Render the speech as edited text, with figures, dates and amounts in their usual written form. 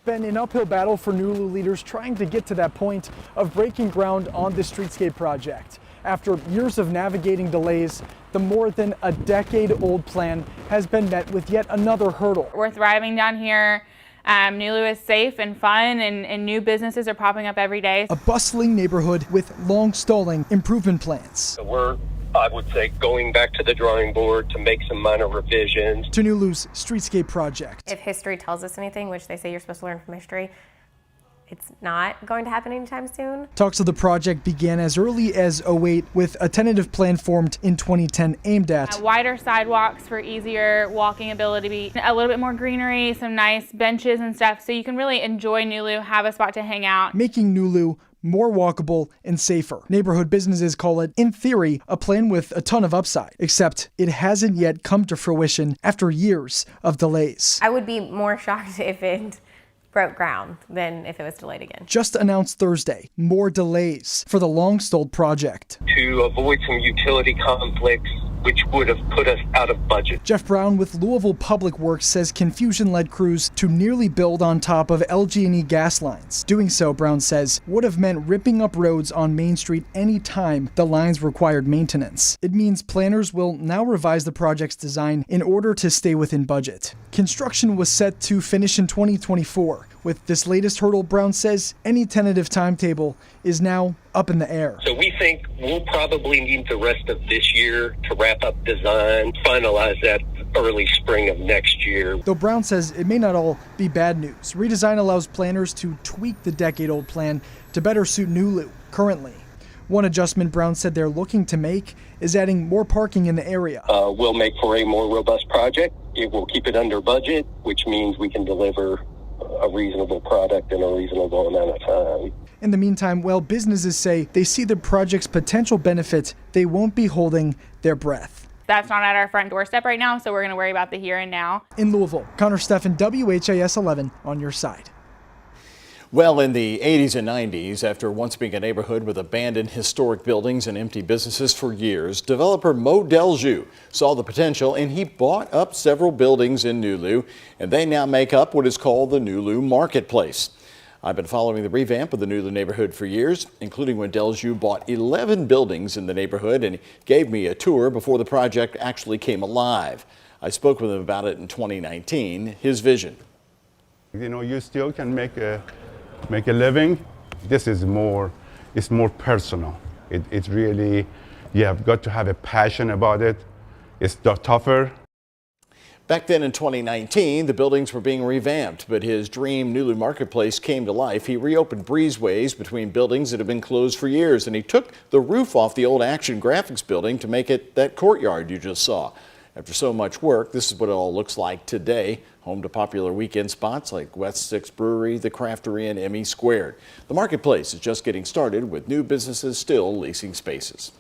been an uphill battle for NuLu leaders trying to get to that point of breaking ground on the Streetscape project. After years of navigating delays, the more than a decade-old plan has been met with yet another hurdle. We're thriving down here. NuLu is safe and fun, and new businesses are popping up every day. A bustling neighborhood with long-stalling improvement plans. We're, I would say, going back to the drawing board to make some minor revisions to NuLu's Streetscape project. If history tells us anything, which they say you're supposed to learn from history, it's not going to happen anytime soon. Talks of the project began as early as '08 with a tentative plan formed in 2010 aimed at wider sidewalks for easier walking ability, a little bit more greenery, some nice benches and stuff so you can really enjoy NuLu, have a spot to hang out. Making NuLu more walkable and safer. Neighborhood businesses call it, in theory, a plan with a ton of upside, except it hasn't yet come to fruition after years of delays. I would be more shocked if it broke ground than if it was delayed again. Just announced Thursday, more delays for the long-stalled project. to avoid some utility conflicts, which would have put us out of budget. Jeff Brown with Louisville Public Works says confusion led crews to nearly build on top of LG&E gas lines. Doing so, Brown says, would have meant ripping up roads on Main Street any time the lines required maintenance. It means planners will now revise the project's design in order to stay within budget. Construction was set to finish in 2024. With this latest hurdle, Brown says any tentative timetable is now up in the air. So we think we'll probably need the rest of this year to wrap up design, finalize that early spring of next year. Though Brown says it may not all be bad news. Redesign allows planners to tweak the decade-old plan to better suit NuLu currently. One adjustment Brown said they're looking to make is adding more parking in the area. We'll make for a more robust project. It will keep it under budget, which means we can deliver a reasonable product in a reasonable amount of time. In the meantime, while businesses say they see the project's potential benefit, they won't be holding their breath. That's not at our front doorstep right now, so we're going to worry about the here and now. In Louisville, Connor Steffen, WHAS 11 on your side. Well, in the 80s and 90s, after once being a neighborhood with abandoned historic buildings and empty businesses for years, developer Mo Delju saw the potential and he bought up several buildings in NuLu, and they now make up what is called the NuLu Marketplace. I've been following the revamp of the NuLu neighborhood for years, including when Delju bought 11 buildings in the neighborhood and gave me a tour before the project actually came alive. I spoke with him about it in 2019, his vision. You know, you still can make a living. This is it's more personal. It's really, you have got to have a passion about it. It's tougher. Back then in 2019, the buildings were being revamped, but his dream NuLu Marketplace came to life. He reopened breezeways between buildings that have been closed for years, and he took the roof off the old Action Graphics building to make it that courtyard you just saw. After so much work, this is what it all looks like today. Home to popular weekend spots like West 6 Brewery, the Craftery, and Emmy Squared. The marketplace is just getting started with new businesses still leasing spaces.